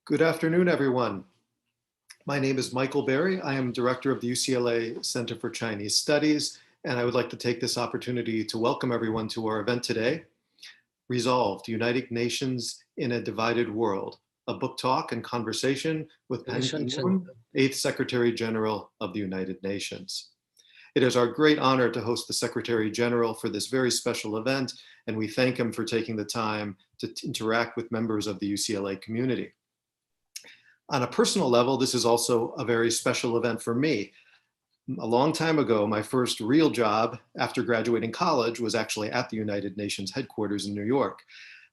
Good afternoon, everyone. My name is Michael Berry. I am director of the UCLA Center for Chinese Studies, and I would like to take this opportunity to welcome everyone to our event today, Resolved, United Nations in a Divided World, a book talk and conversation with Pan Ki-moon, 8th Secretary General of the United Nations. It is our great honor to host the Secretary General for this very special event, and we thank him for taking the time to interact with members of the UCLA community. On a personal level, this is also a very special event for me. A long time ago, my first real job after graduating college was actually at the United Nations headquarters in New York.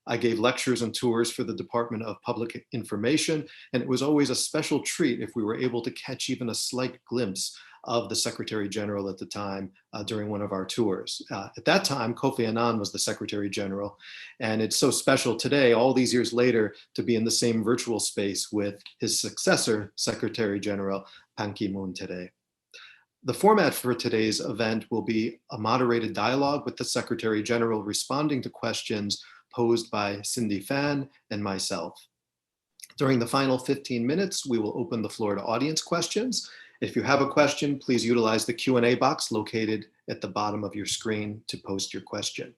I gave lectures and tours for the Department of Public Information, and it was always a special treat if we were able to catch even a slight glimpse of the Secretary General at the time during one of our tours. At that time, Kofi Annan was the Secretary General, and it's so special today, all these years later, to be in the same virtual space with his successor, Secretary General Pan Ki-moon today. The format for today's event will be a moderated dialogue with the Secretary General responding to questions posed by Cindy Fan and myself. During the final 15 minutes, we will open the floor to audience questions. If you have a question, please utilize the Q&A box located at the bottom of your screen to post your question.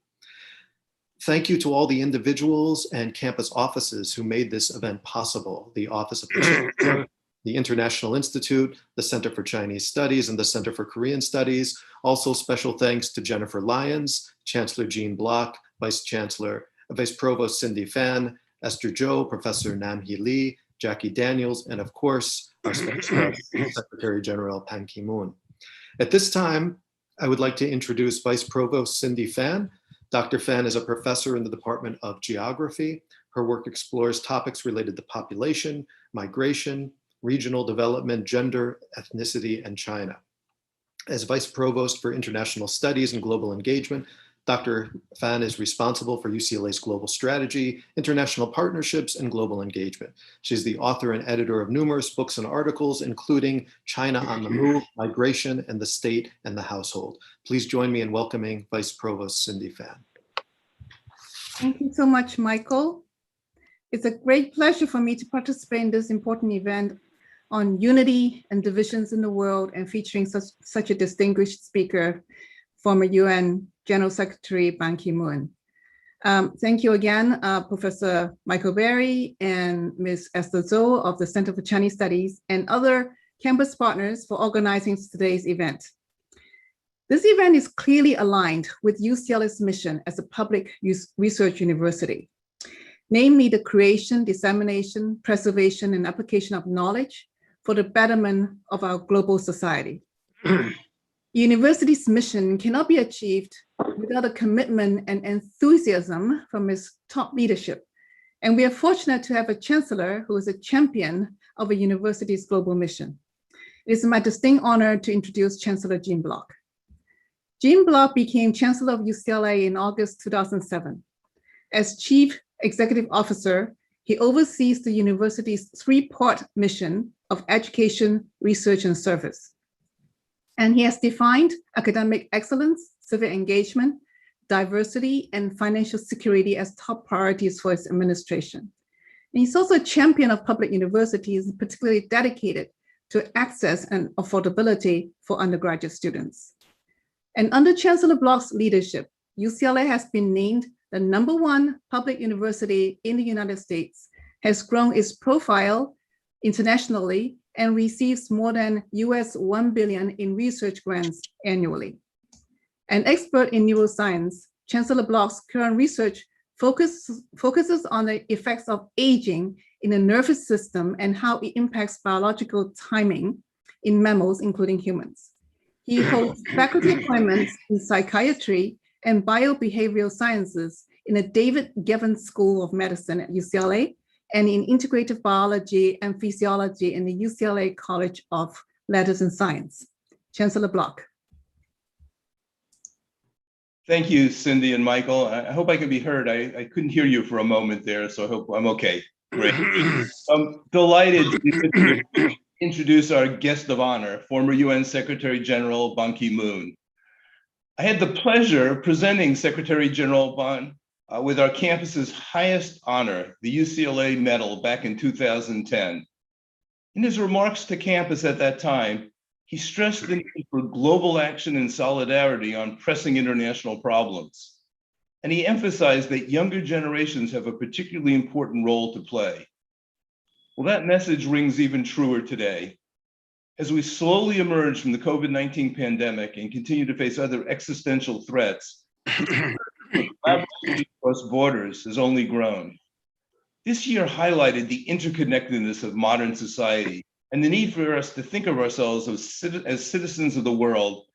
Thank you to all the individuals and campus offices who made this event possible. The Office of the Chancellor, the International Institute, the Center for Chinese Studies, and the Center for Korean Studies. Also special thanks to Jennifer Lyons, Chancellor Jean Block, Vice Provost Cindy Fan, Esther Zhou, Professor Nam-Hee Lee, Jackie Daniels, and of course, our special Secretary General Pan Ki-moon. At this time, I would like to introduce Vice Provost Cindy Fan. Dr. Fan is a professor in the Department of Geography. Her work explores topics related to population, migration, regional development, gender, ethnicity, and China. As Vice Provost for International Studies and Global Engagement, Dr. Fan is responsible for UCLA's global strategy, international partnerships, and global engagement. She's the author and editor of numerous books and articles, including China on the Move, Migration, and the State and the Household. Please join me in welcoming Vice Provost Cindy Fan. Thank you so much, Michael. It's a great pleasure for me to participate in this important event on unity and divisions in the world and featuring such a distinguished speaker, former UN General Secretary Ban Ki-moon. Thank you again, Professor Michael Berry and Ms. Esther Zhou of the Center for Chinese Studies and other campus partners for organizing today's event. This event is clearly aligned with UCLA's mission as a public research university, namely the creation, dissemination, preservation, and application of knowledge for the betterment of our global society. University's mission cannot be achieved without a commitment and enthusiasm from its top leadership. And we are fortunate to have a chancellor who is a champion of a university's global mission. It is my distinct honor to introduce Chancellor Jean Block. Jean Block became Chancellor of UCLA in August 2007. As Chief Executive Officer, he oversees the university's three-part mission of education, research, and service. And he has defined academic excellence, civic engagement, diversity, and financial security as top priorities for his administration. And he's also a champion of public universities, particularly dedicated to access and affordability for undergraduate students. And under Chancellor Block's leadership, UCLA has been named the #1 public university in the United States, has grown its profile internationally, and receives more than US $1 billion in research grants annually. An expert in neuroscience, Chancellor Block's current research focuses on the effects of aging in the nervous system and how it impacts biological timing in mammals, including humans. He holds faculty appointments in psychiatry and biobehavioral sciences in the David Givens School of Medicine at UCLA, and in integrative biology and physiology in the UCLA College of Letters and Science. Chancellor Block. Thank you, Cindy and Michael. I hope I can be heard. I couldn't hear you for a moment there, so I hope I'm okay. Great. I'm delighted to introduce our guest of honor, former UN Secretary General Ban Ki-moon. I had the pleasure of presenting Secretary General Ban with our campus's highest honor, the UCLA Medal, back in 2010. In his remarks to campus at that time, he stressed the need for global action and solidarity on pressing international problems. And he emphasized that younger generations have a particularly important role to play. Well, that message rings even truer today. As we slowly emerge from the COVID-19 pandemic and continue to face other existential threats, collaboration across borders has only grown. This year highlighted the interconnectedness of modern society and the need for us to think of ourselves as citizens of the world,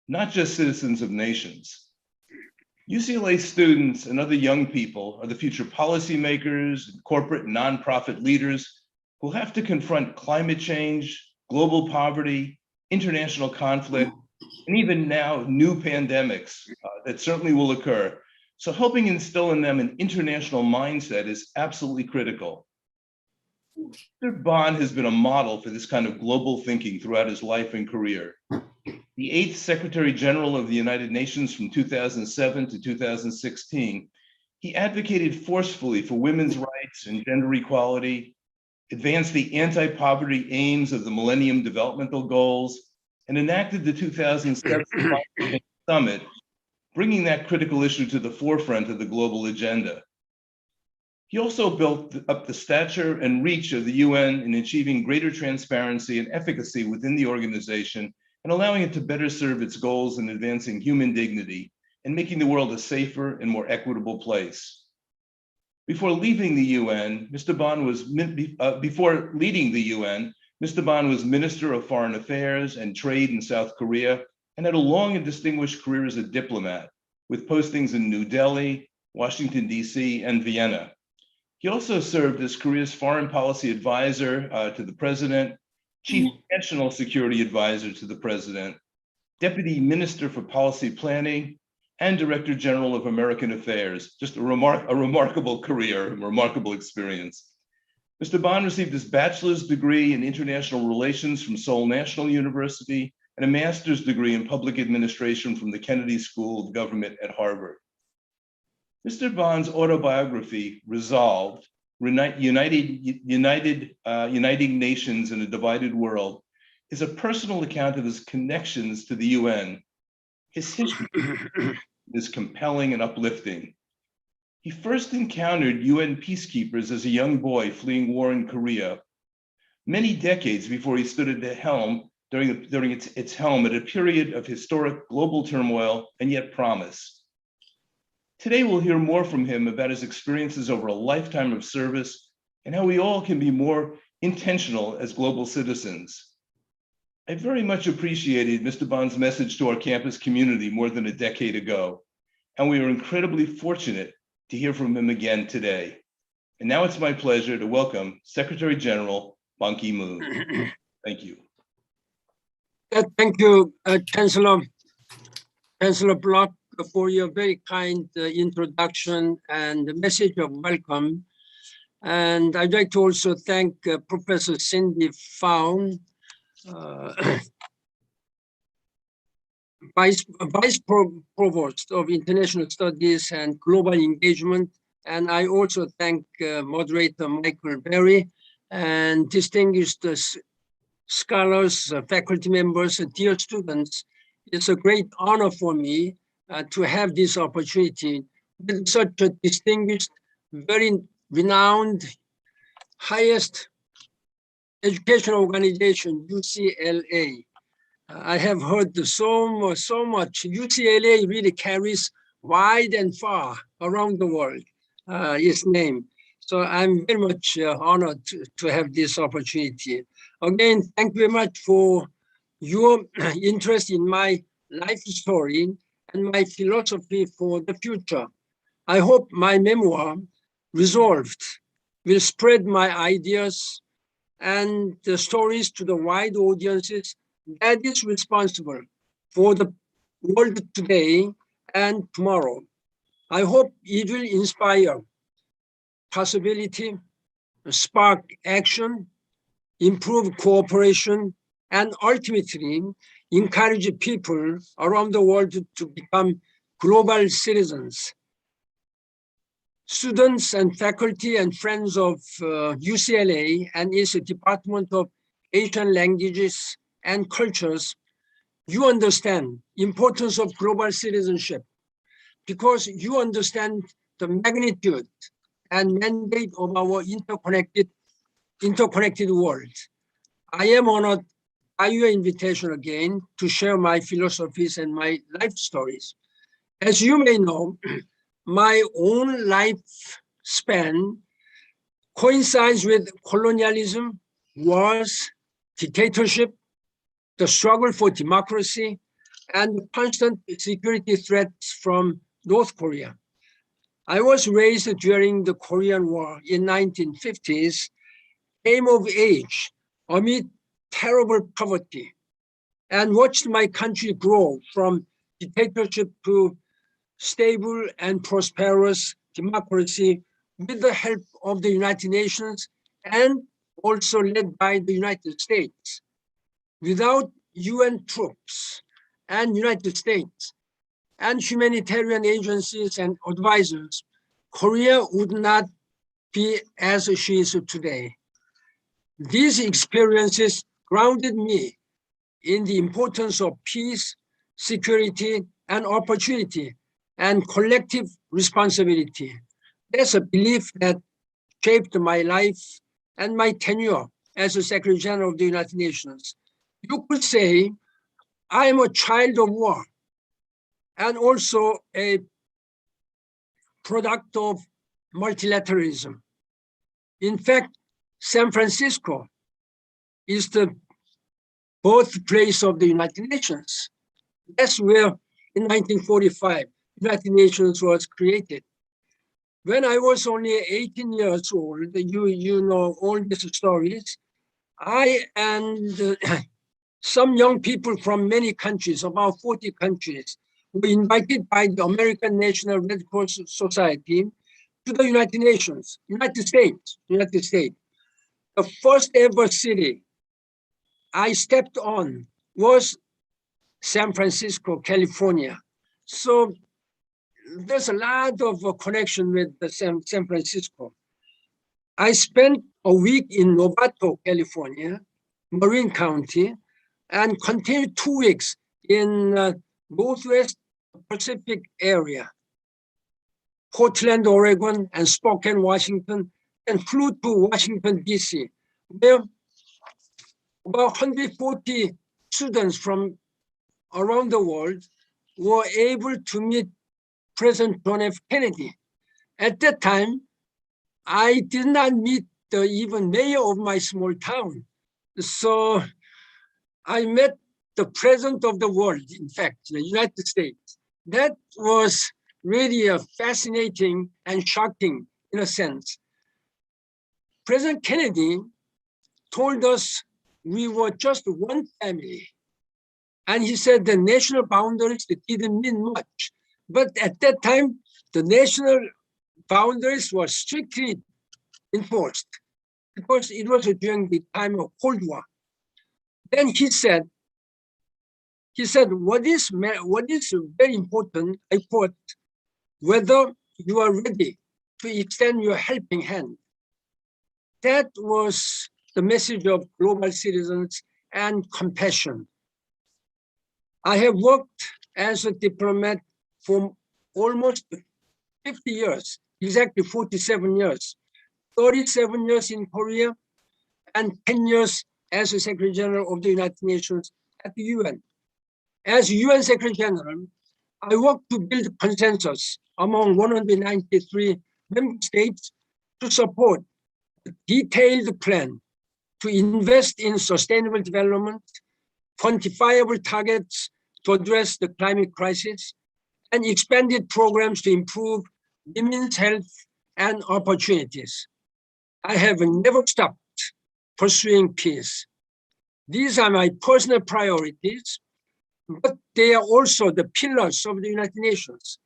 not just citizens of nations. UCLA students and other young people are the future policymakers, corporate and nonprofit leaders who have to confront climate change, global poverty, international conflict, and even now new pandemics that certainly will occur. So helping instill in them an international mindset is absolutely critical. Mr. Bond has been a model for this kind of global thinking throughout his life and career. The 8th Secretary General of the United Nations from 2007 to 2016, he advocated forcefully for women's rights and gender equality, advanced the anti-poverty aims of the Millennium Developmental Goals, and enacted the 2007 Climate Change Summit, bringing that critical issue to the forefront of the global agenda. He also built up the stature and reach of the UN in achieving greater transparency and efficacy within the organization and allowing it to better serve its goals in advancing human dignity and making the world a safer and more equitable place. Before leaving the UN, Mr. Bond was before leading the UN, Mr. Bond was Minister of Foreign Affairs and Trade in South Korea and had a long and distinguished career as a diplomat with postings in New Delhi, Washington, D.C., and Vienna. He also served as Korea's foreign policy advisor to the president, chief national security advisor to the president, deputy minister for policy planning, and director general of American Affairs. Just a remarkable career, a remarkable experience. Mr. Bond received his bachelor's degree in international relations from Seoul National University and a master's degree in public administration from the Kennedy School of Government at Harvard. Mr. Bond's autobiography, Resolved, Uniting Nations in a Divided World, is a personal account of his connections to the UN. His history is compelling and uplifting. He first encountered UN peacekeepers as a young boy fleeing war in Korea, many decades before he stood at the helm during its helm at a period of historic global turmoil and yet promise. Today, we'll hear more from him about his experiences over a lifetime of service and how we all can be more intentional as global citizens. I very much appreciated Mr. Bond's message to our campus community more than a decade ago, and we are incredibly fortunate to hear from him again today. And now it's my pleasure to welcome Secretary General Ban Ki-moon. Thank you. Thank you, Chancellor Block, for your very kind introduction and the message of welcome. And I'd like to also thank Professor Cindy Fawn, Vice Provost of International Studies and Global Engagement. And I also thank moderator Michael Berry and distinguished scholars, faculty members, dear students. It's a great honor for me to have this opportunity with such a distinguished, very renowned, highest educational organization, UCLA. I have heard so much. UCLA really carries wide and far around the world, its name. So I'm very much honored to have this opportunity. Again, thank you very much for your interest in my life story and my philosophy for the future. I hope my memoir, Resolved, will spread my ideas and the stories to the wide audiences that is responsible for the world today and tomorrow. I hope it will inspire possibility, spark action, improve cooperation, and ultimately encourage people around the world to become global citizens. students and faculty and friends of UCLA and its Department of Asian Languages and Cultures, you understand importance of global citizenship because you understand the magnitude and mandate of our interconnected world. I am honored by your invitation again to share my philosophies and my life stories. As you may know, my own lifespan coincides with colonialism, wars, dictatorship, the struggle for democracy, and constant security threats from North Korea. I was raised during the Korean War in 1950s, came of age amid terrible poverty, and watched my country grow from dictatorship to stable and prosperous democracy with the help of the United Nations and also led by the United States. Without UN troops and United States and humanitarian agencies and advisors, Korea would not be as she is today. These experiences grounded me in the importance of peace, security, and opportunity, and collective responsibility. There's a belief that shaped my life and my tenure as a Secretary General of the United Nations. You could say I am a child of war and also a product of multilateralism. In fact, San Francisco is the birthplace of the United Nations. That's where in 1945, United Nations was created. When I was only 18 years old, you know all these stories, I and some young people from many countries, about 40 countries, were invited by the American National Red Cross Society to the United Nations, United States. The first ever city I stepped on was San Francisco, California. So there's a lot of connection with San Francisco. I spent a week in Novato, California, Marin County, and continued 2 weeks in Northwest Pacific area, Portland, Oregon, and Spokane, Washington, and flew to Washington, D.C., where about 140 students from around the world were able to meet President John F. Kennedy. At that time, I did not meet the even mayor of my small town. So I met the president of the world, in fact, the United States. That was really fascinating and shocking in a sense. President Kennedy told us we were just one family. And he said the national boundaries didn't mean much. But at that time, the national boundaries were strictly enforced because it was during the time of Cold War. Then he said, what is very important, I quote, whether you are ready to extend your helping hand. That was the message of global citizens and compassion. I have worked as a diplomat for almost 50 years, exactly 47 years, 37 years in Korea, and 10 years as a Secretary General of the United Nations at the UN. As UN Secretary General, I worked to build consensus among 193 member states to support a detailed plan to invest in sustainable development, quantifiable targets to address the climate crisis, and expanded programs to improve women's health and opportunities. I have never stopped pursuing peace. These are my personal priorities, but they are also the pillars of the United Nations.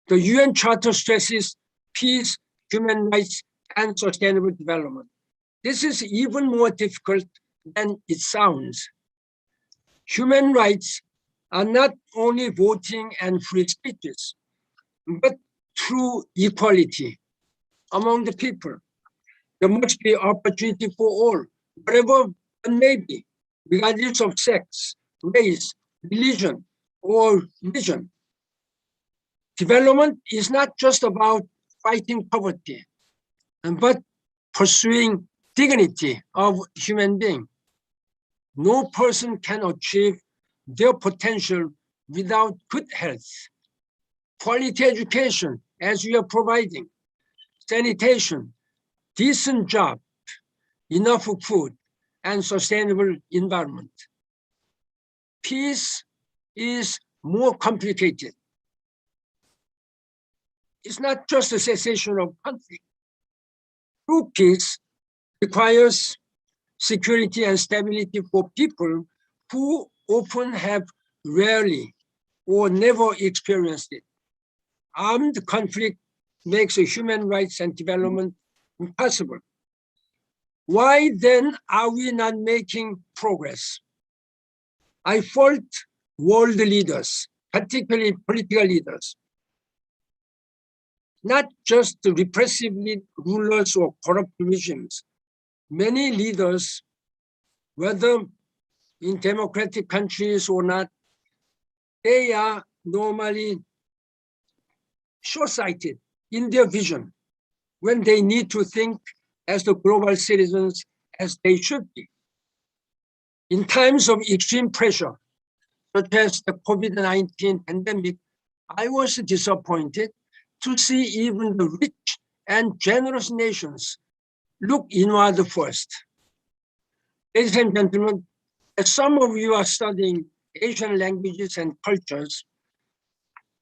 The UN Charter stresses peace, human rights, and sustainable development. This is even more difficult than it sounds. Human rights are not only voting and free speeches, but true equality, among the people. There must be opportunity for all, whatever it may be, regardless of sex, race, religion, or vision. Development is not just about fighting poverty, but pursuing dignity of human being. No person can achieve their potential without good health, quality education, as we are providing, sanitation, decent job, enough food, and sustainable environment. Peace is more complicated. It's not just a cessation of conflict. True peace requires security and stability for people who often have rarely or never experienced it. Armed conflict makes human rights and development impossible. Why then are we not making progress? I fault world leaders, particularly political leaders, not just the repressive rulers or corrupt regimes. Many leaders, whether in democratic countries or not, they are normally short-sighted in their vision when they need to think as the global citizens as they should be. In times of extreme pressure, such as the COVID-19 pandemic, I was disappointed to see even the rich and generous nations look inward first. Ladies and gentlemen, as some of you are studying Asian languages and cultures,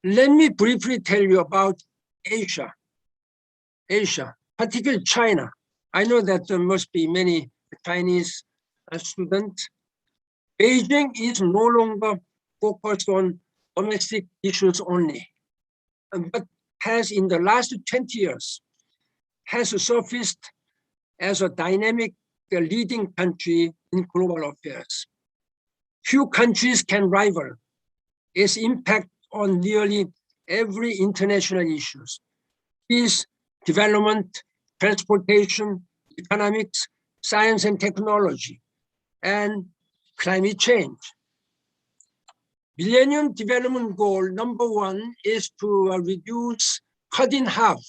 let me briefly tell you about Asia, particularly China. I know that there must be many Chinese students. Beijing is no longer focused on domestic issues only, but has in the last 20 years, has surfaced as a dynamic leading country in global affairs. Few countries can rival its impact on nearly every international issues. Peace, development, transportation, economics, science and technology, and climate change. Millennium Development Goal #1 is to cut in half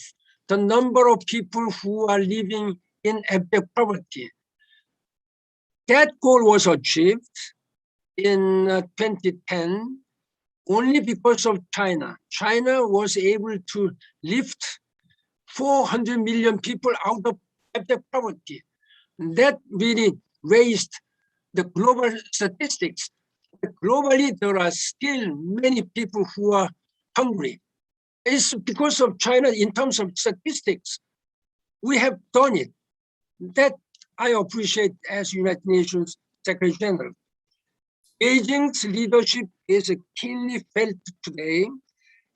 the number of people who are living in abject poverty. That goal was achieved in 2010 only because of China. China was able to lift 400 million people out of abject poverty. That really raised the global statistics. Globally, there are still many people who are hungry. It's because of China in terms of statistics. We have done it. That I appreciate as United Nations Secretary General. Beijing's leadership is keenly felt today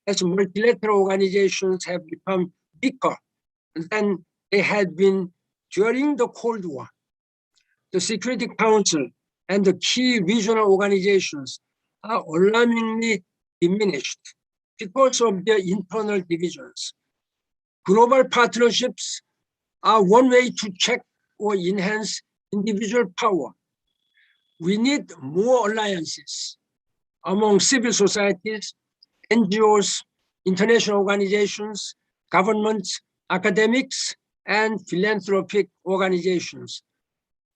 as multilateral organizations have become weaker than they had been during the Cold War. The Security Council and the key regional organizations are alarmingly diminished because of their internal divisions. Global partnerships are one way to check or enhance individual power. We need more alliances among civil societies, NGOs, international organizations, governments, academics, and philanthropic organizations.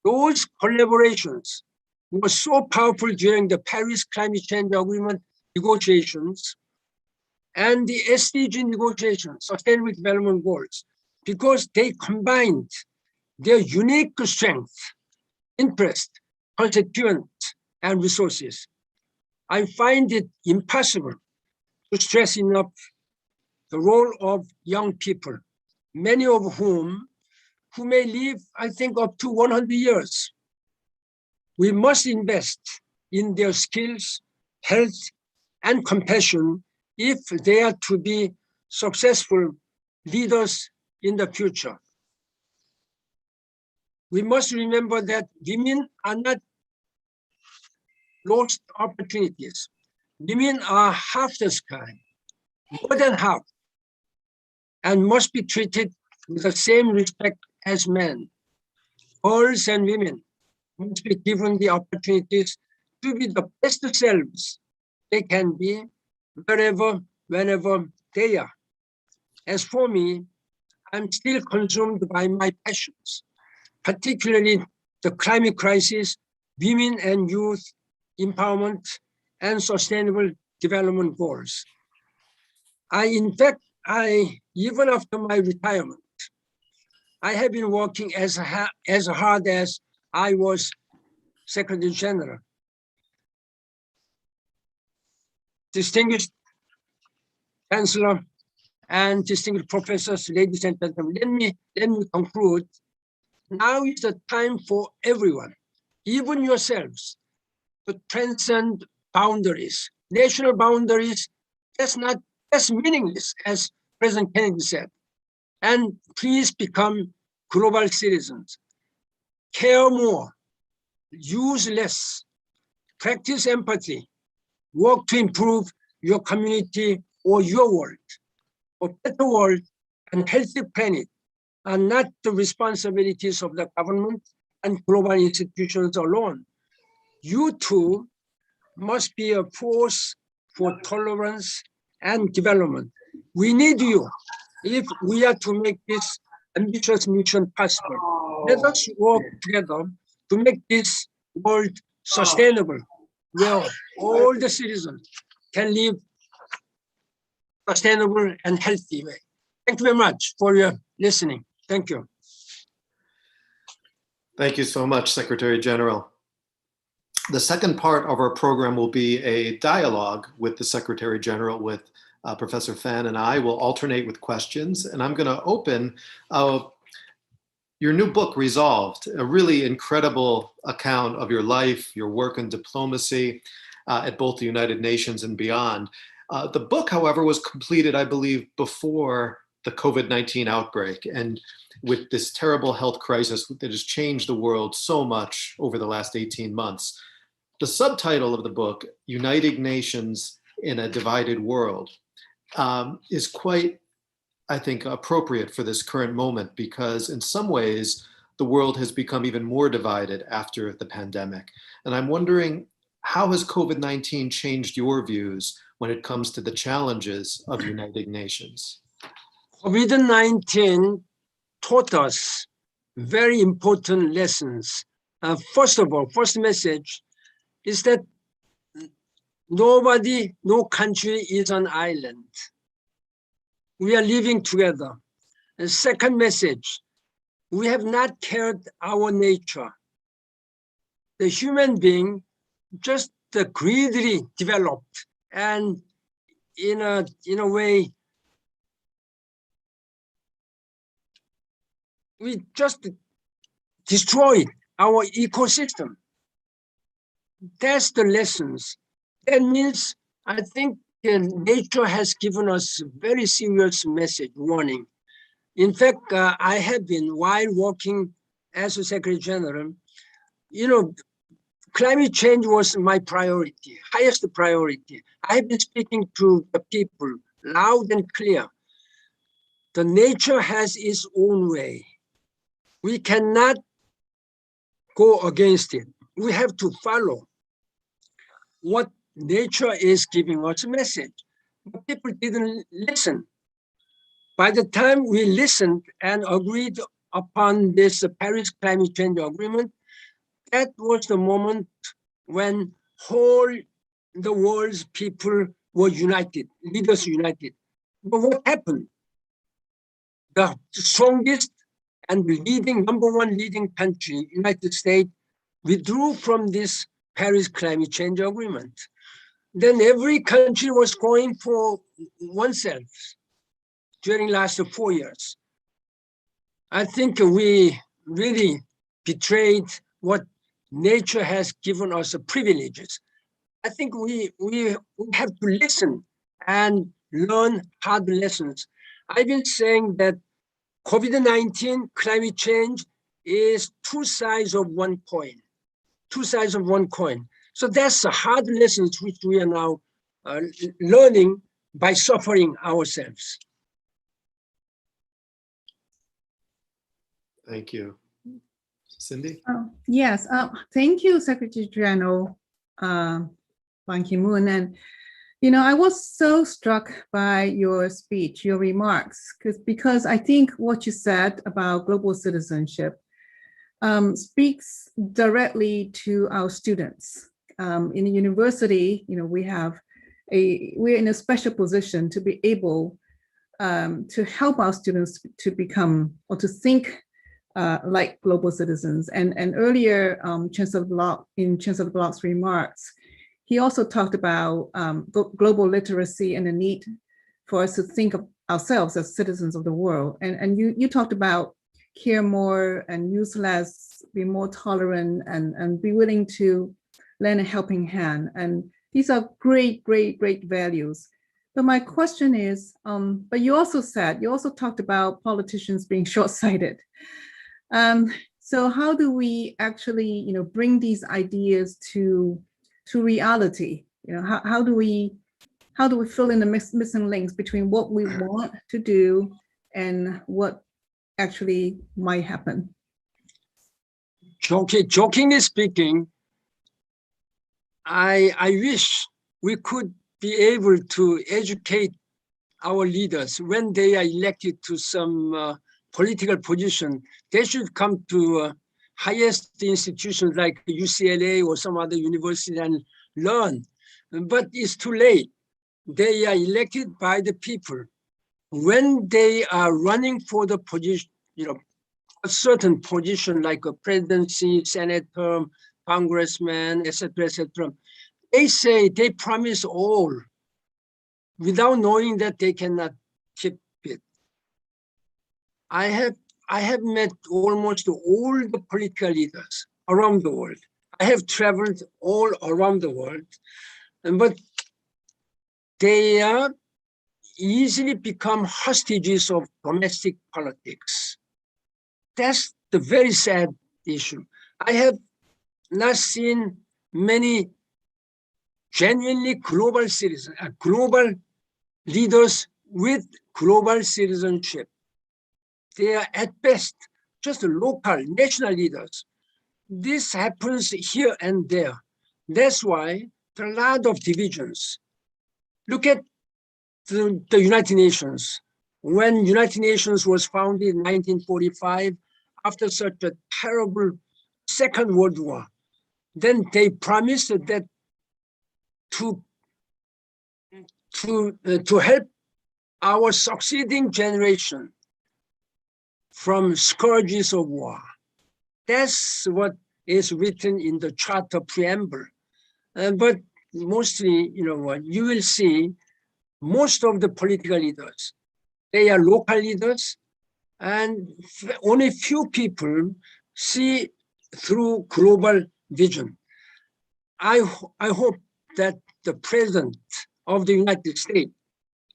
Those collaborations were so powerful during the Paris Climate Change Agreement negotiations and the SDG negotiations, Sustainable Development Goals, because they combined their unique strength, interest, constituents, and resources. I find it impossible to stress enough the role of young people, many of whom who may live, I think, up to 100 years. We must invest in their skills, health, and compassion if they are to be successful leaders in the future. We must remember that women are not lost opportunities. Women are half the sky, more than half, and must be treated with the same respect as men. Girls and women must be given the opportunities to be the best selves they can be wherever, whenever they are. As for me, I'm still consumed by my passions, particularly the climate crisis, women and youth empowerment, and sustainable development goals. In fact, even after my retirement, I have been working as hard as I was Secretary General. Distinguished Chancellor and distinguished professors, ladies and gentlemen, let me conclude. Now is the time for everyone, even yourselves, to transcend boundaries. National boundaries, that's meaningless, as President Kennedy said. And please become global citizens. Care more, use less, practice empathy, work to improve your community or your world. A better world and healthy planet are not the responsibilities of the government and global institutions alone. You too must be a force for tolerance and development. We need you if we are to make this ambitious mission possible. Let us work together to make this world sustainable, where all the citizens can live sustainable and healthy way. Thank you very much for your listening. Thank you. Thank you so much, Secretary General. The second part of our program will be a dialogue with the Secretary General, with Professor Fan and I will alternate with questions. And I'm going to open your new book, Resolved, a really incredible account of your life, your work in diplomacy at both the United Nations and beyond. The book, however, was completed, I believe, before the COVID-19 outbreak. And with this terrible health crisis that has changed the world so much over the last 18 months, the subtitle of the book, United Nations in a Divided World, is quite, I think, appropriate for this current moment, because in some ways, the world has become even more divided after the pandemic. And I'm wondering, how has COVID-19 changed your views when it comes to the challenges of United Nations? COVID-19 taught us very important lessons. First of all, first message is that nobody, no country is an island. We are living together. The second message, we have not cared our nature. The human being just greedily developed, and in a way, we just destroyed our ecosystem. That's the lessons. That means, I think nature has given us a very serious message, warning. In fact, I have been, while working as a Secretary General, climate change was my priority, highest priority. I have been speaking to the people loud and clear. The nature has its own way. We cannot go against it. We have to follow what nature is giving us a message. But people didn't listen. By the time we listened and agreed upon this Paris Climate Change Agreement, that was the moment when the world's people were united, leaders united. But what happened? The strongest and number one leading country, United States, withdrew from this Paris Climate Change Agreement. Then every country was going for oneself during the last 4 years. I think we really betrayed what nature has given us privileges. I think we have to listen and learn hard lessons. I've been saying that COVID-19 climate change is two sides of one coin. Two sides of one coin. So that's the hard lessons which we are now learning by suffering ourselves. Thank you. Cindy? Yes, thank you, Secretary General Ban Ki-moon. And, I was so struck by your speech, your remarks, because I think what you said about global citizenship speaks directly to our students. In the university, we're in a special position to be able to help our students to become or to think like global citizens. And earlier, Chancellor Block's remarks, he also talked about global literacy and the need for us to think of ourselves as citizens of the world. And you talked about care more and use less, be more tolerant, and be willing to lend a helping hand. And these are great, great, great values. But my question is, but you also talked about politicians being short-sighted. So how do we actually, bring these ideas to reality? How do we fill in the missing links between what we want to do and what actually might happen? Jokingly speaking, I wish we could be able to educate our leaders when they are elected to some political position. They should come to highest institutions like UCLA or some other university and learn. But it's too late. They are elected by the people. When they are running for the position, a certain position like a presidency, senator, congressman, etc., they promise all without knowing that they cannot keep it. I have met almost all the political leaders around the world. I have traveled all around the world, but they are easily become hostages of domestic politics. That's the very sad issue. I have not seen many genuinely global citizens, global leaders with global citizenship. They are at best just local, national leaders. This happens here and there. That's why there are a lot of divisions. Look at the United Nations. When United Nations was founded in 1945, after such a terrible Second World War, then they promised that to help our succeeding generation from scourges of war. That's what is written in the Charter preamble. But mostly, you will see most of the political leaders, they are local leaders, and only few people see through global vision. I hope that the President of the United States,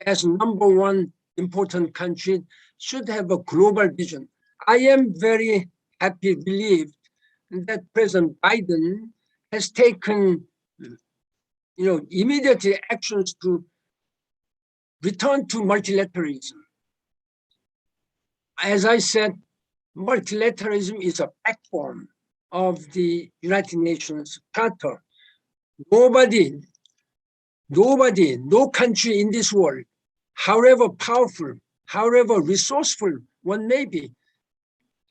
as #1 important country, should have a global vision. I am very happy, relieved that President Biden has taken, immediate actions to return to multilateralism. As I said, multilateralism is a backbone of the United Nations Charter. No country in this world, however powerful, however resourceful one may be,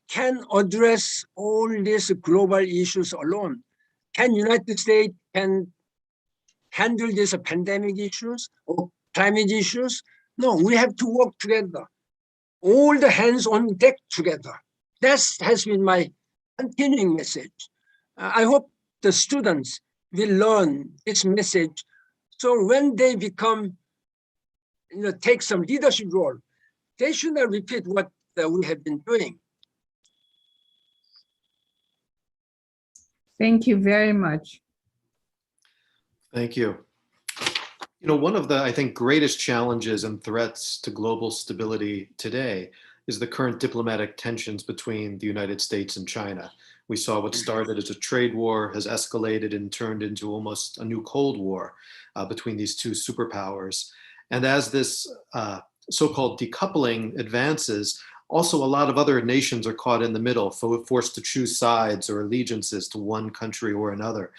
can address all these global issues alone. Can United States can handle these pandemic issues or climate issues? No, we have to work together. All the hands on deck together. That has been my continuing message. I hope the students will learn this message. So when they become, take some leadership role, they should not repeat what we have been doing. Thank you very much. Thank you. One of the, I think, greatest challenges and threats to global stability today is the current diplomatic tensions between the United States and China. We saw what started as a trade war has escalated and turned into almost a new Cold War between these two superpowers. And as this so-called decoupling advances, Also, a lot of other nations are caught in the middle, forced to choose sides or allegiances to one country or another.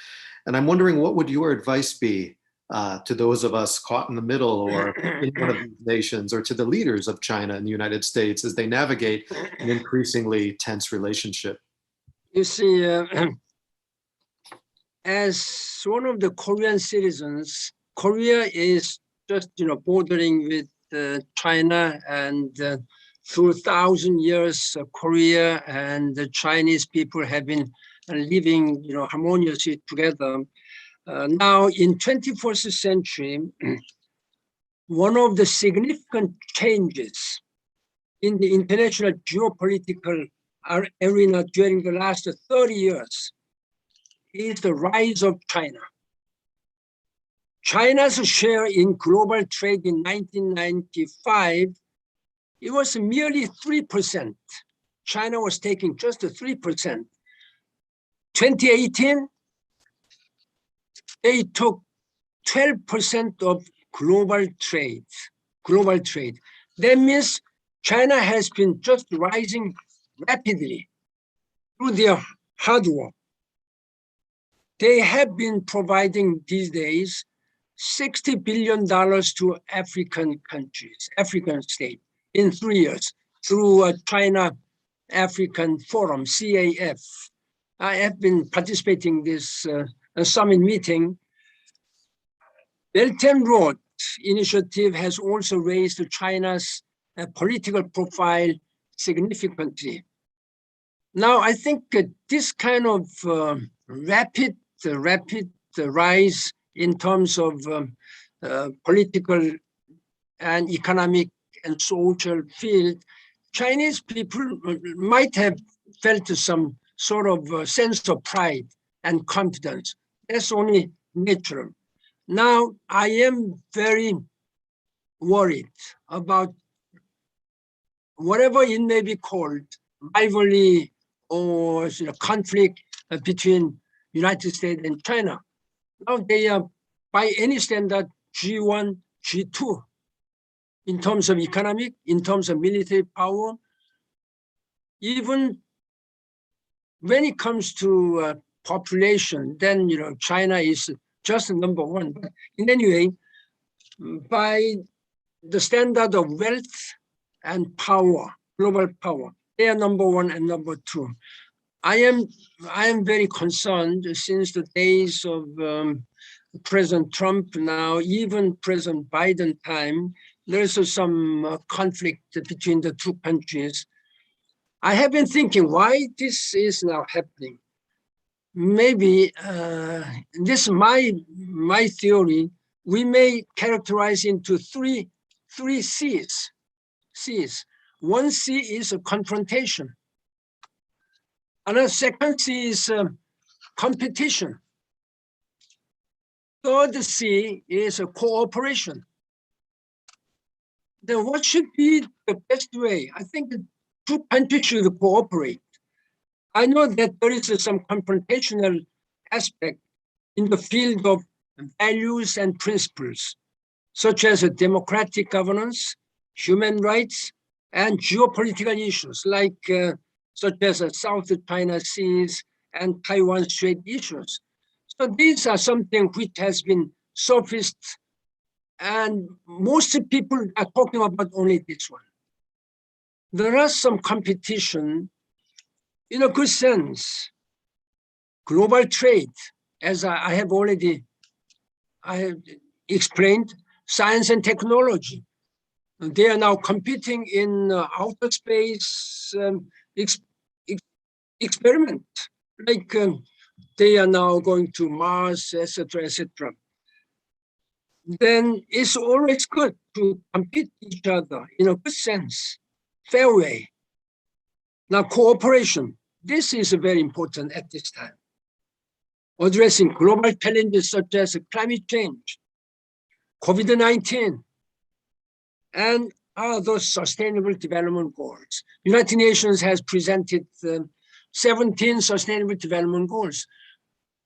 And I'm wondering, what would your advice be to those of us caught in the middle or in one of these nations, or to the leaders of China and the United States as they navigate an increasingly tense relationship? You see, as one of the Korean citizens, Korea is just, bordering with China, and through 1,000 years, Korea and the Chinese people have been living, harmoniously together. Now, in 21st century, one of the significant changes in the international geopolitical arena during the last 30 years is the rise of China. China's share in global trade in 1995, it was merely 3%. China was taking just 3%. 2018, they took 12% of global trade. That means China has been just rising rapidly through their hard work. They have been providing these days $60 billion to African countries, African states, in 3 years through China African Forum, CAF. I have been participating in this summit meeting. Belt and Road Initiative has also raised China's political profile significantly. Now, I think this kind of rapid rise in terms of political and economic and social field, Chinese people might have felt some sort of sense of pride and confidence. That's only natural. Now, I am very worried about whatever it may be called, rivalry or conflict between United States and China. Now they are, by any standard, G1, G2 in terms of economic, in terms of military power. Even when it comes to population, then China is just number one. But in any way, by the standard of wealth and power, global power, they are number one and number two. I am very concerned since the days of President Trump, now even President Biden time, there's some conflict between the two countries. I have been thinking why this is now happening. Maybe this is my theory. We may characterize into three C's. One C is a confrontation. Another second C is competition. Third C is a cooperation. Then what should be the best way? I think the two countries should cooperate. I know that there is some confrontational aspect in the field of values and principles, such as democratic governance, human rights, and geopolitical issues like such as South China Seas and Taiwan Strait issues. So these are something which has been surfaced, and most people are talking about only this one. There are some competition in a good sense. Global trade, as I have already explained, science and technology. They are now competing in outer space experiment, like they are now going to Mars, etc., etc. Then it's always good to compete each other in a good sense, fair way. Now, cooperation, this is very important at this time. Addressing global challenges such as climate change, COVID-19, and other sustainable development goals. United Nations has presented 17 sustainable development goals.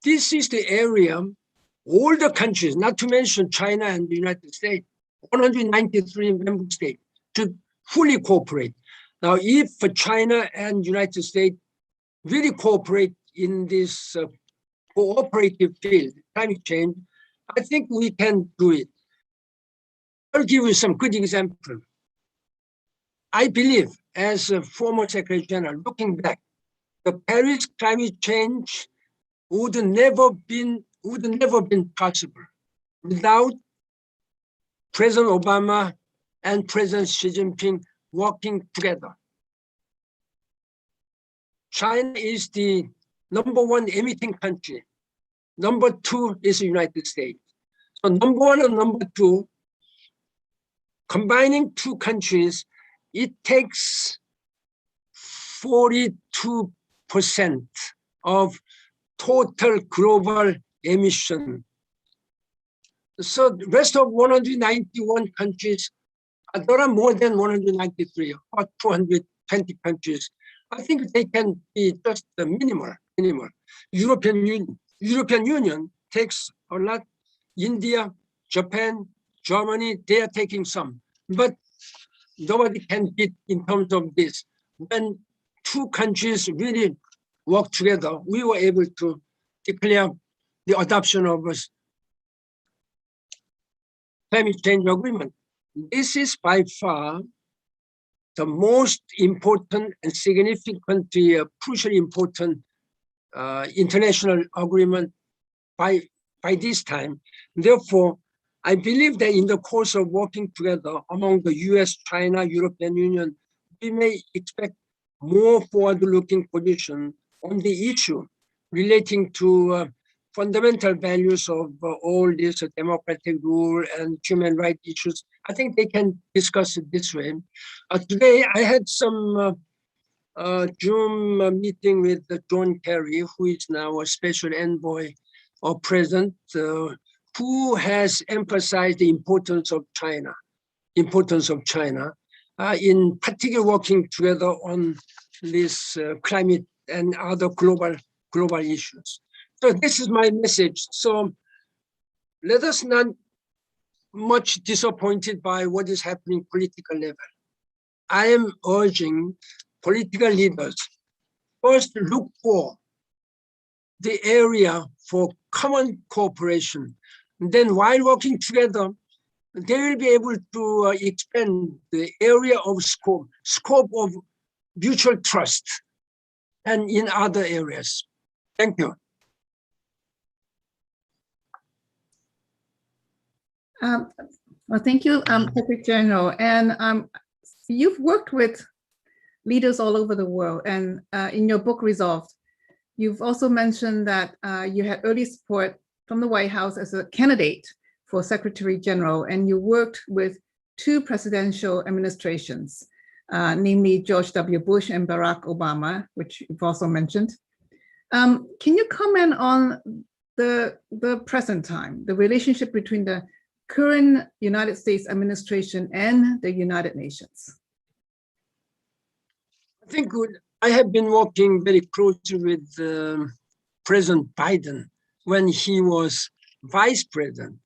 This is the area all the countries, not to mention China and the United States, 193 member states, to fully cooperate. Now, if China and United States really cooperate in this cooperative field, climate change, I think we can do it. I'll give you some good example. I believe, as a former Secretary General, looking back, the Paris climate change would never been possible without President Obama and President Xi Jinping working together. China is the #1 emitting country. #2 is the United States. So #1 and #2, combining two countries, it takes 42% of total global emission. So the rest of 191 countries, there are more than 193, or 220 countries. I think they can be just the minimal. European Union takes a lot. India, Japan, Germany, they are taking some. But nobody can beat in terms of this. When two countries really work together, we were able to declare the adoption of a climate change agreement. This is by far the most important and significantly crucially important international agreement by this time. Therefore, I believe that in the course of working together among the US, China, European Union, we may expect more forward-looking position on the issue relating to fundamental values of all these democratic rule and human rights issues. I think they can discuss it this way. Today, I had some Zoom meeting with John Kerry, who is now a special envoy or president, who has emphasized the importance of China, in particular working together on this climate and other global issues. So this is my message. So let us not much disappointed by what is happening political level. I am urging political leaders first look for the area for common cooperation. And then while working together, they will be able to expand the area of scope of mutual trust and in other areas. Thank you. Well, thank you, Secretary General. And you've worked with leaders all over the world. And in your book, Resolved, you've also mentioned that you had early support from the White House as a candidate for Secretary General, and you worked with 2 presidential administrations, namely George W. Bush and Barack Obama, which you've also mentioned. Can you comment on the present time, the relationship between the current United States administration and the United Nations? I think I have been working very closely with President Biden when he was vice president.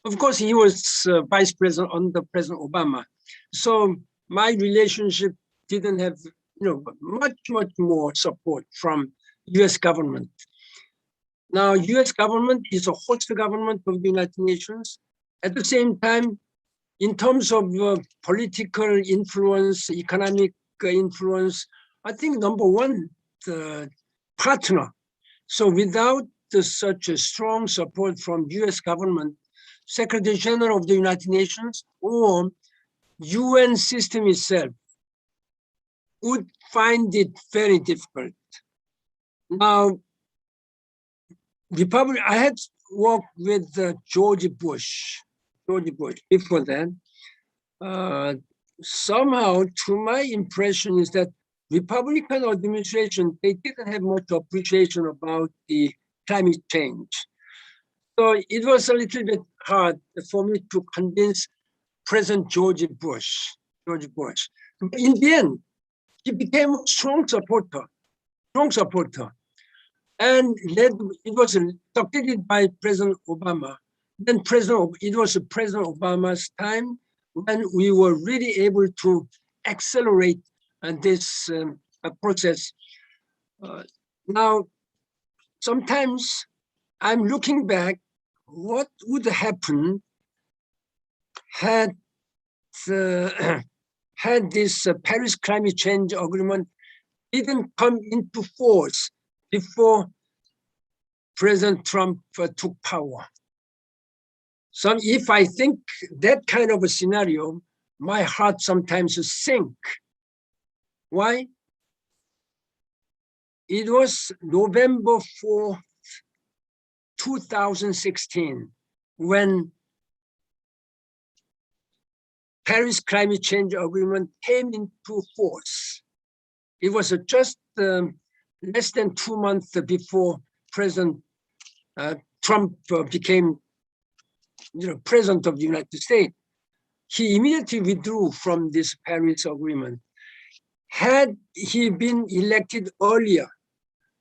Of course, he was vice president under President Obama. So my relationship didn't have much more support from US government. Now, US government is a host government of the United Nations. At the same time, in terms of political influence, economic influence, I think #1, the partner. So without such a strong support from US government, Secretary General of the United Nations or UN system itself would find it very difficult. Now, I had worked with George Bush before that. Somehow, to my impression is that Republican administration, they didn't have much appreciation about the climate change. So it was a little bit hard for me to convince President George Bush. But in the end, he became a strong supporter. And it was succeeded by President Obama. Then it was President Obama's time when we were really able to accelerate this process. Now, sometimes I'm looking back, what would happen had had this Paris climate change agreement didn't come into force before President Trump took power. So if I think that kind of a scenario, my heart sometimes sinks. Why? It was November 4th, 2016, when Paris climate change agreement came into force. It was just less than 2 months before President Trump became president of the United States. He immediately withdrew from this Paris agreement. Had he been elected earlier,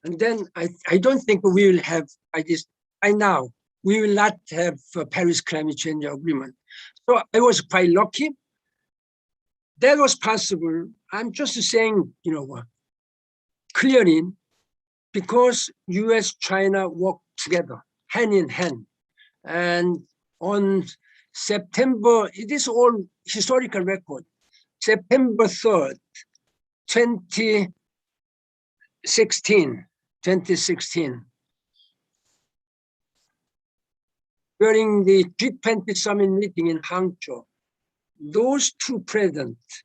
and then I don't think we will have, by now, we will not have a Paris climate change agreement. So I was quite lucky. That was possible. I'm just saying, clearly, because US, China work together, hand in hand. And on September, it is all historical record, September 3rd, 2016, during the G20 summit meeting in Hangzhou, those two presidents,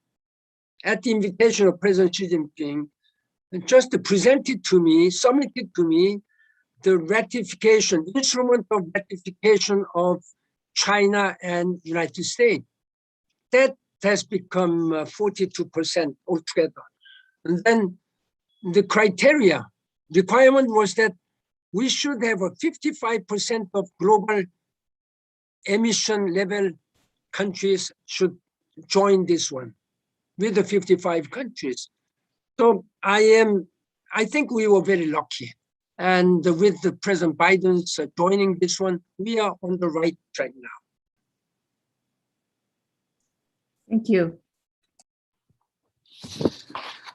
at the invitation of President Xi Jinping, just presented to me, submitted to me, the ratification, instrument of ratification of China and United States. That has become 42% altogether. And then the requirement was that we should have a 55% of global emission level countries should join this one with the 55 countries. So I think we were very lucky. And with the President Biden's joining this one, we are on the right track now. Thank you.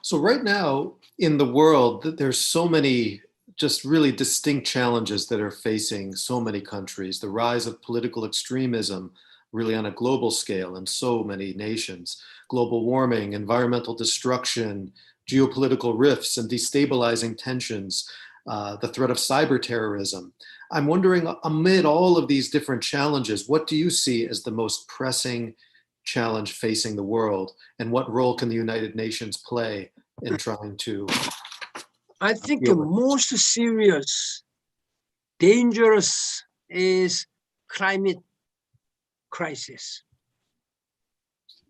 So right now in the world, there's so many just really distinct challenges that are facing so many countries. The rise of political extremism really on a global scale in so many nations, global warming, environmental destruction, geopolitical rifts and destabilizing tensions, the threat of cyber terrorism. I'm wondering, amid all of these different challenges, what do you see as the most pressing challenge facing the world, and what role can the United Nations play in trying to? I think the most serious, dangerous is climate crisis.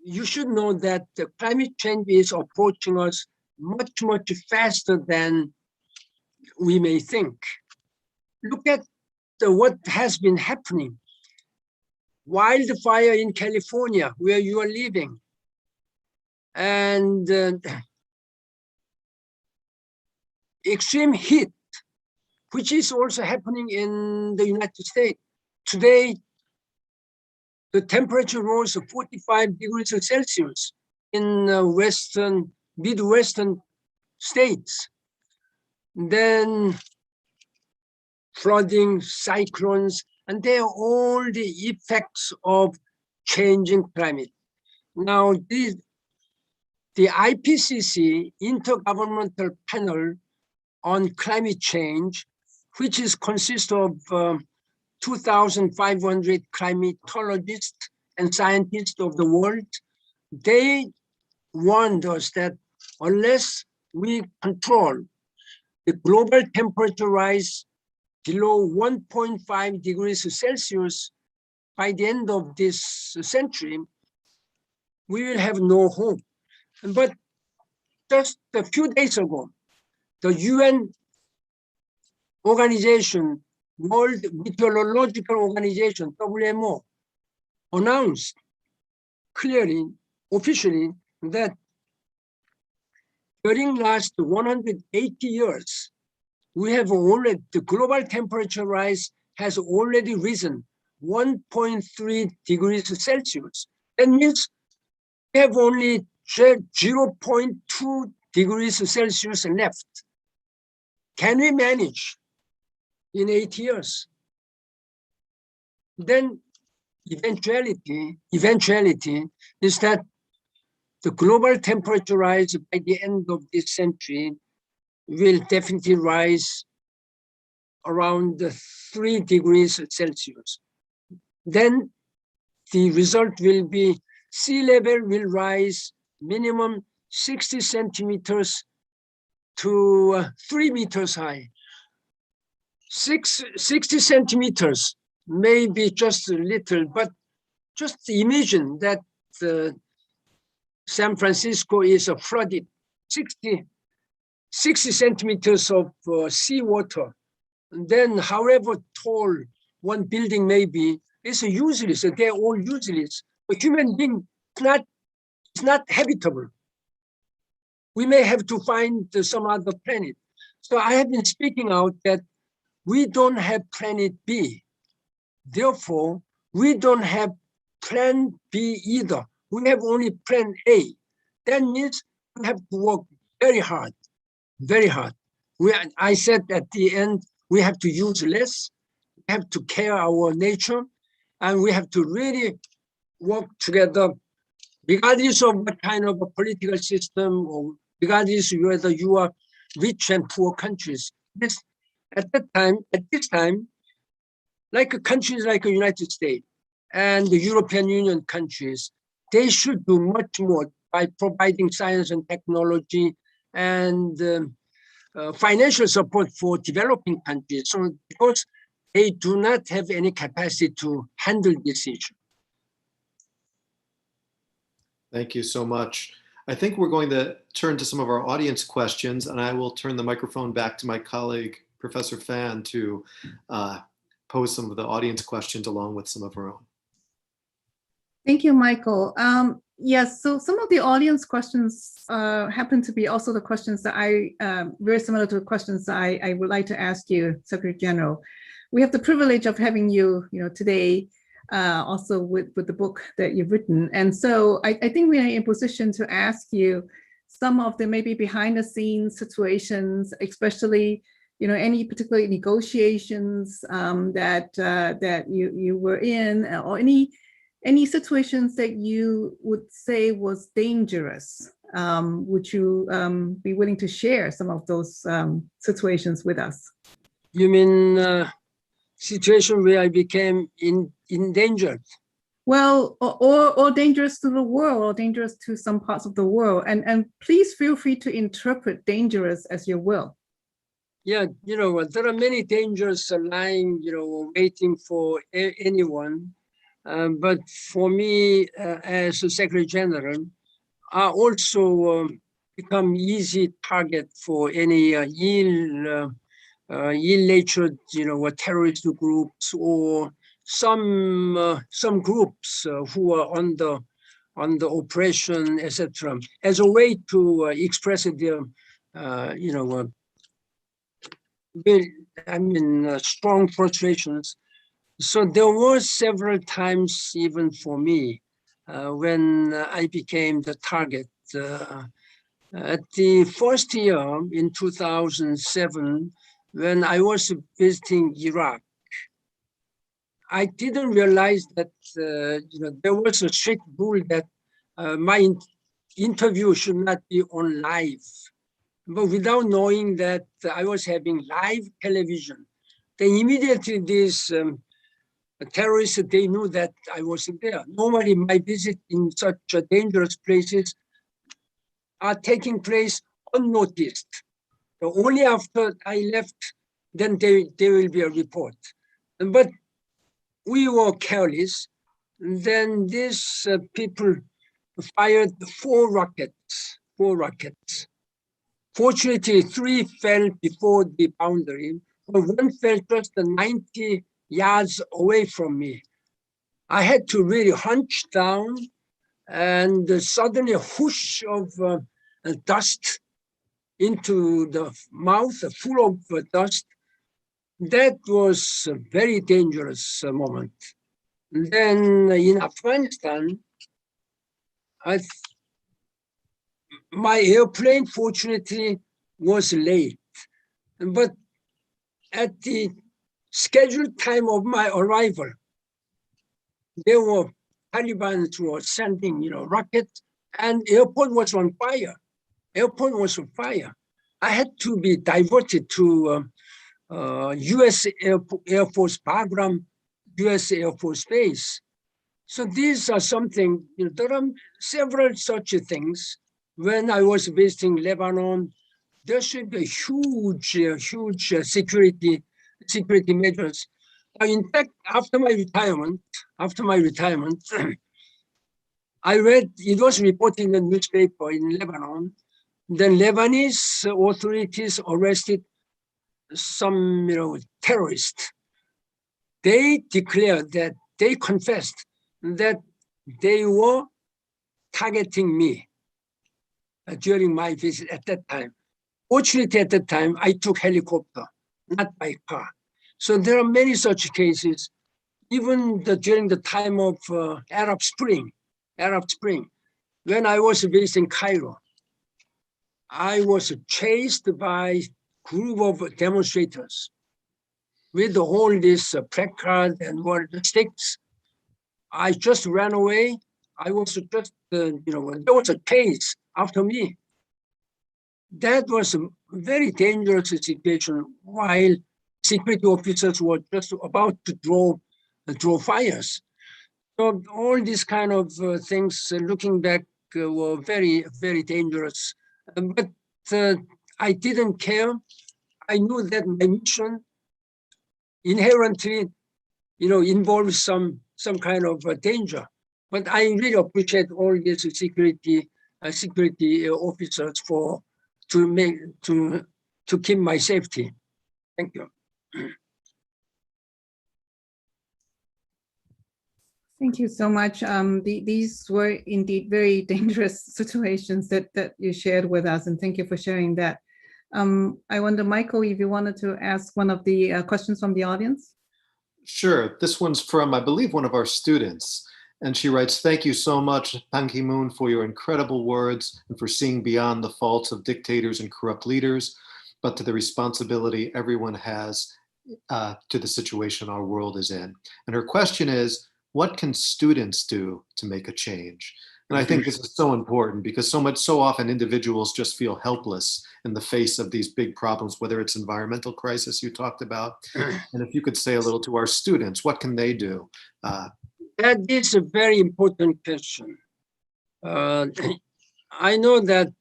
You should know that the climate change is approaching us much, much faster than we may think. Look at what has been happening. Wildfire in California, where you are living, and extreme heat, which is also happening in the United States. Today, the temperature rose to 45 degrees Celsius in Midwestern states. Then flooding, cyclones, and they are all the effects of changing climate. Now, the IPCC, Intergovernmental Panel on Climate Change, which consists of 2,500 climatologists and scientists of the world, they warned us that unless we control the global temperature rise below 1.5 degrees Celsius by the end of this century, we will have no hope. But just a few days ago, the UN organization, World Meteorological Organization, WMO, announced clearly, officially, that during last 180 years, the global temperature rise has already risen 1.3 degrees Celsius. That means we have only 0.2 degrees Celsius left. Can we manage in 8 years? Then eventuality is that the global temperature rise by the end of this century will definitely rise around 3 degrees Celsius. Then the result will be sea level will rise minimum 60 centimeters to 3 meters high. 60 centimeters may be just a little, but just imagine that San Francisco is flooded, 60 centimeters of seawater. And then however tall one building may be, it's useless. They're all useless. A human being is not habitable. We may have to find some other planet. So I have been speaking out that we don't have planet B. Therefore, we don't have plan B either. We have only plan A. That means we have to work very hard, very hard. I said at the end, we have to use less, we have to care our nature, and we have to really work together, regardless of what kind of a political system, or regardless of whether you are rich and poor countries. At this time, like countries like the United States and the European Union countries, they should do much more by providing science and technology and financial support for developing countries. So because they do not have any capacity to handle this issue. Thank you so much. I think we're going to turn to some of our audience questions, and I will turn the microphone back to my colleague, Professor Fan, to pose some of the audience questions along with some of her own. Thank you, Michael. Yes, so some of the audience questions happen to be also the questions that very similar to the questions that I would like to ask you, Secretary General. We have the privilege of having you, today, also with the book that you've written. And so I think we are in a position to ask you some of the maybe behind the scenes situations, especially, any particular negotiations that you were in, or any situations that you would say was dangerous. Would you be willing to share some of those situations with us? You mean situation where I became endangered? Well, or dangerous to the world, or dangerous to some parts of the world. And please feel free to interpret dangerous as you will. Yeah, there are many dangers lying, waiting for anyone. But for me, as a Secretary General, I also become easy target for any ill-natured, terrorist groups, or some groups who are under oppression, etc., as a way to express their, strong frustrations. So there were several times, even for me, when I became the target. At the first year in 2007, when I was visiting Iraq, I didn't realize that there was a strict rule that my interview should not be on live. But without knowing that I was having live television, then immediately these terrorists, they knew that I wasn't there. Normally my visit in such dangerous places are taking place unnoticed. So only after I left, then there will be a report. But we were careless. Then these people fired 4 rockets. Fortunately, 3 fell before the boundary, but 1 fell just 90 yards away from me. I had to really hunch down, and suddenly a whoosh of dust into the mouth, full of dust. That was a very dangerous moment. And then in Afghanistan, my airplane, fortunately, was late. But at the scheduled time of my arrival, there were Taliban were sending, rockets, and airport was on fire. Airport was on fire. I had to be diverted to U.S. Air Force Bagram, U.S. Air Force Base. So these are something, there are several such things. When I was visiting Lebanon, there should be huge security measures. In fact, after my retirement, I read, it was reported in the newspaper in Lebanon, the Lebanese authorities arrested some, terrorists. They declared that, they confessed that they were targeting me during my visit at that time. Fortunately, at that time, I took helicopter, not by car. So there are many such cases, even during the time of Arab Spring, when I was visiting Cairo, I was chased by a group of demonstrators with all this placard and sticks. I just ran away. I was just, there was a chase after me. That was a very dangerous situation while security officers were just about to draw fires. So all these kind of things, looking back, were very, very dangerous. But I didn't care. I knew that my mission inherently, involves some kind of danger. But I really appreciate all these security officers to keep my safety. Thank you. Thank you so much. These were indeed very dangerous situations that you shared with us, and thank you for sharing that. I wonder, Michael, if you wanted to ask one of the questions from the audience? Sure. This one's from, I believe, one of our students. And she writes, "Thank you so much, Ban Ki-moon, for your incredible words and for seeing beyond the faults of dictators and corrupt leaders, but to the responsibility everyone has to the situation our world is in." And her question is, what can students do to make a change? And I think this is so important because so often individuals just feel helpless in the face of these big problems, whether it's environmental crisis you talked about. And if you could say a little to our students, what can they do? That is a very important question. I know that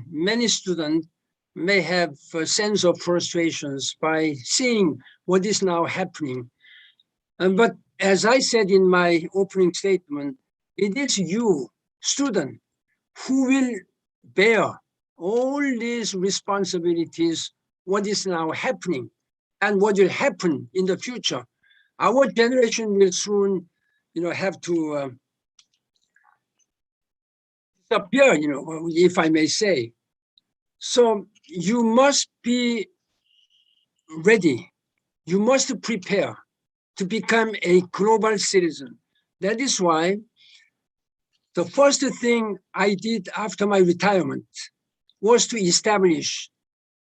many students may have a sense of frustrations by seeing what is now happening. But as I said in my opening statement, it is you, student, who will bear all these responsibilities, what is now happening and what will happen in the future. Our generation will soon, have to disappear, if I may say. So you must be ready. You must prepare to become a global citizen. That is why the first thing I did after my retirement was to establish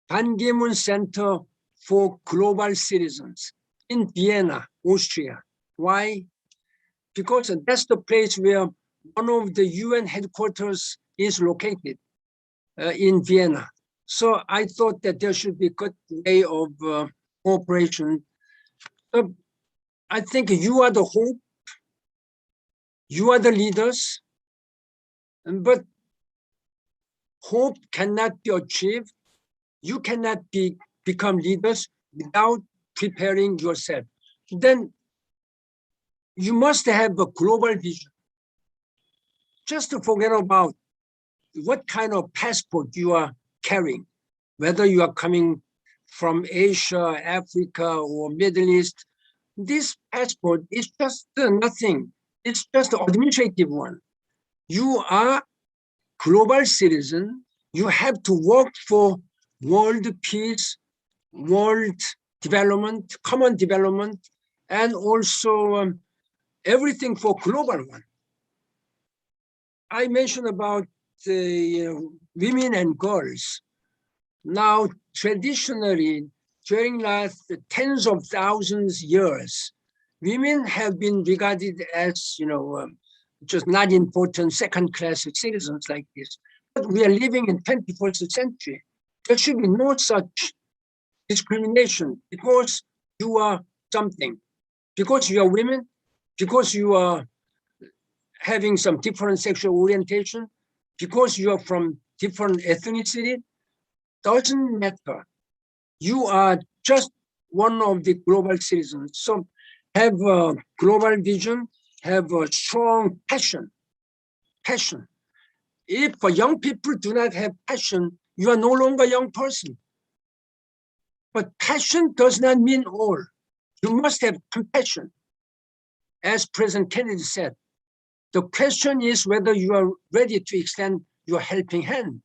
Ban Ki-moon Center for Global Citizens in Vienna, Austria. Why? Because that's the place where one of the UN headquarters is located in Vienna. So I thought that there should be a good way of cooperation. So I think you are the hope, you are the leaders, but hope cannot be achieved. You cannot become leaders without preparing yourself. Then you must have a global vision. Just to forget about what kind of passport you are carrying, whether you are coming from Asia, Africa, or Middle East. This passport is just nothing. It's just an administrative one. You are global citizen. You have to work for world peace, world development, common development, and also everything for global one. I mentioned about women and girls. Now, traditionally, during last tens of thousands years, women have been regarded as, just not important second-class citizens like this. But we are living in 21st century. There should be no such discrimination because you are something, because you are women, because you are having some different sexual orientation, because you are from different ethnicity, doesn't matter. You are just one of the global citizens. So have a global vision, have a strong passion. If young people do not have passion, you are no longer a young person. But passion does not mean all. You must have compassion. As President Kennedy said, the question is whether you are ready to extend your helping hand.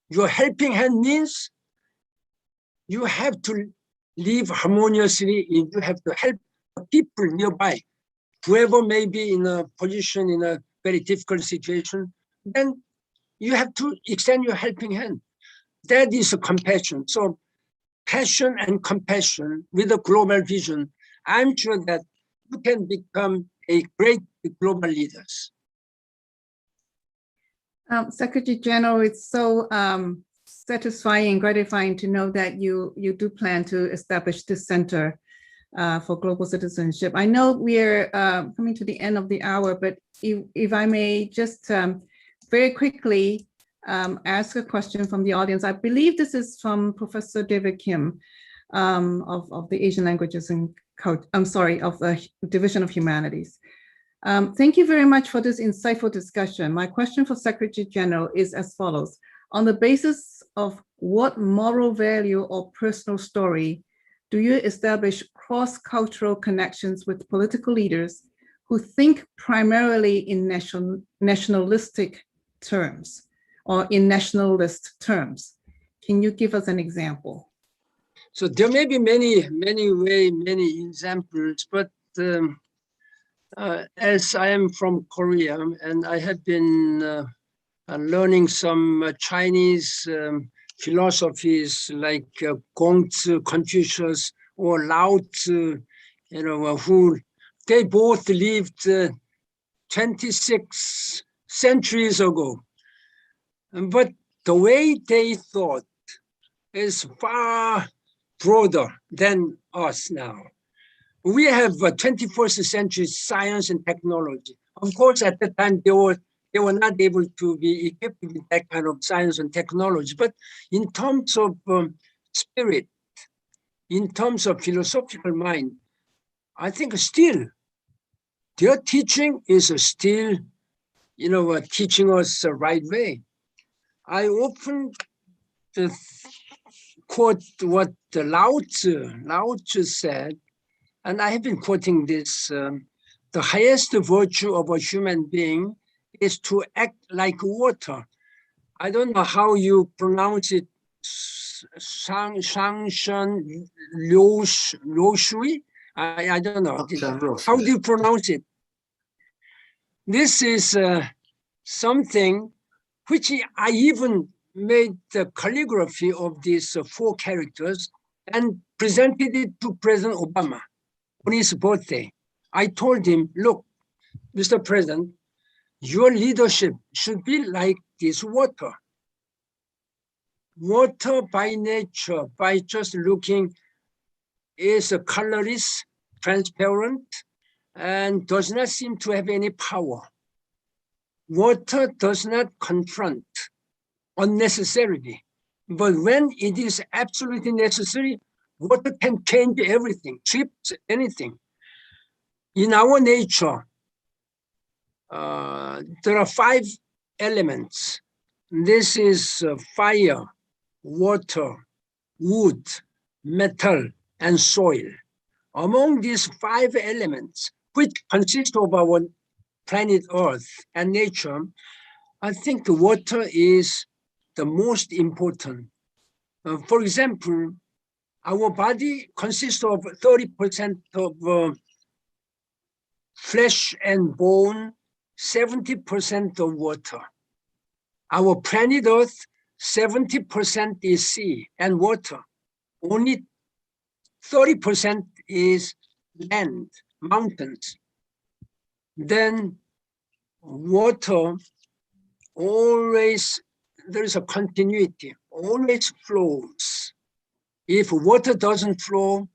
Your helping hand means you have to live harmoniously, you have to help people nearby. Whoever may be in a position, in a very difficult situation, then you have to extend your helping hand. That is a compassion. So passion and compassion with a global vision, I'm sure that you can become a great global leaders. Secretary General, it's so satisfying and gratifying to know that you do plan to establish this center for global citizenship. I know we're coming to the end of the hour, but if I may just very quickly ask a question from the audience. I believe this is from Professor David Kim of the Asian Languages and of the Division of Humanities. Thank you very much for this insightful discussion. My question for Secretary General is as follows. On the basis of what moral value or personal story do you establish cross-cultural connections with political leaders who think primarily in nationalistic terms or in nationalist terms? Can you give us an example? So there may be many examples, but as I am from Korea and I have been learning some Chinese philosophies like Gongzi, Confucius, or Lao Tzu, who they both lived 26 centuries ago. But the way they thought is far broader than us now. We have 21st century science and technology. Of course, at the time, they were not able to be equipped with that kind of science and technology. But in terms of spirit, in terms of philosophical mind, I think still their teaching is still, teaching us the right way. I often quote what Lao Tzu said, and I have been quoting this, the highest virtue of a human being is to act like water. I don't know how you pronounce it, Shangshan Liu Shui. I don't know. How do you pronounce it? This is something which I even made the calligraphy of these 4 characters and presented it to President Obama on his birthday. I told him, look, Mr. President, your leadership should be like this water. Water by nature, by just looking, is colorless, transparent, and does not seem to have any power. Water does not confront unnecessarily, but when it is absolutely necessary, water can change everything, trips anything. In our nature, there are 5 elements. This is fire, water, wood, metal, and soil. Among these 5 elements, which consist of our planet Earth and nature, I think the water is the most important. For example, our body consists of 30% of flesh and bone, 70% of water. Our planet Earth, 70% is sea and water. Only 30% is land, mountains. Then water always, there is a continuity, always flows. If water doesn't flow,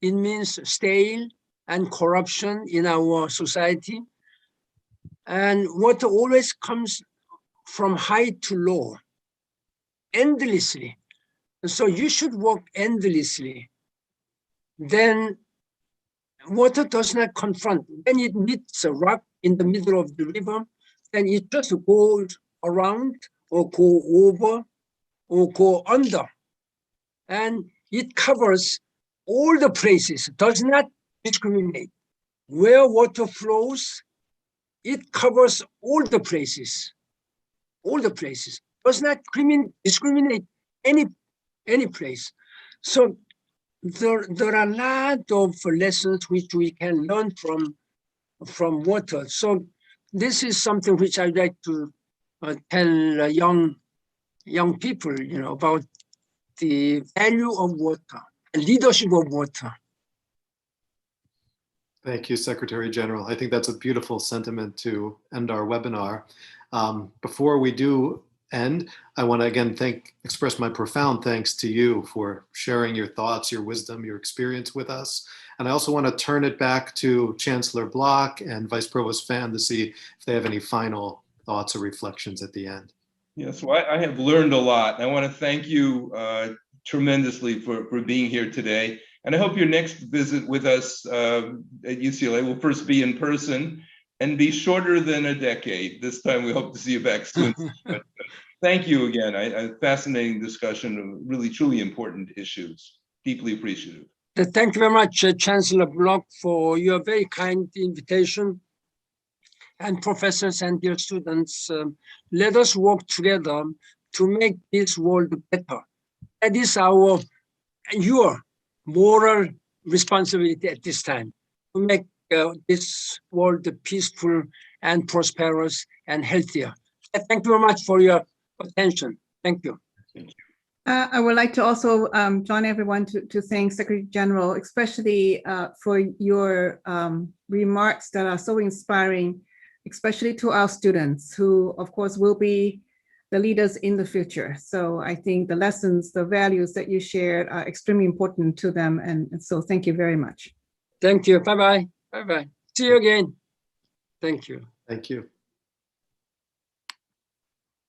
it means stale and corruption in our society. And water always comes from high to low, endlessly. So you should walk endlessly. Then water does not confront. When it meets a rock in the middle of the river, then it just goes around or go over or go under. And it covers all the places, does not discriminate. Where water flows, it covers all the places, does not discriminate any place. So there are a lot of lessons which we can learn from water. So this is something which I'd like to tell young people, about the value of water, and leadership of water. Thank you, Secretary General. I think that's a beautiful sentiment to end our webinar. Before we do end, I want to again express my profound thanks to you for sharing your thoughts, your wisdom, your experience with us. And I also want to turn it back to Chancellor Block and Vice Provost Fan to see if they have any final thoughts or reflections at the end. Yes, well, I have learned a lot. I want to thank you tremendously for being here today. And I hope your next visit with us at UCLA will first be in person and be shorter than a decade. This time we hope to see you back soon. But, thank you again. A fascinating discussion of really, truly important issues. Deeply appreciative. Thank you very much, Chancellor Block, for your very kind invitation. And professors and dear students, let us work together to make this world better. That is your moral responsibility at this time, to make this world peaceful and prosperous and healthier. Thank you very much for your attention. Thank you. I would like to also join everyone to thank Secretary General, especially for your remarks that are so inspiring, especially to our students who, of course, will be the leaders in the future. So I think the lessons, the values that you shared are extremely important to them. And so thank you very much. Thank you. Bye-bye. Bye-bye. See you again. Thank you. Thank you.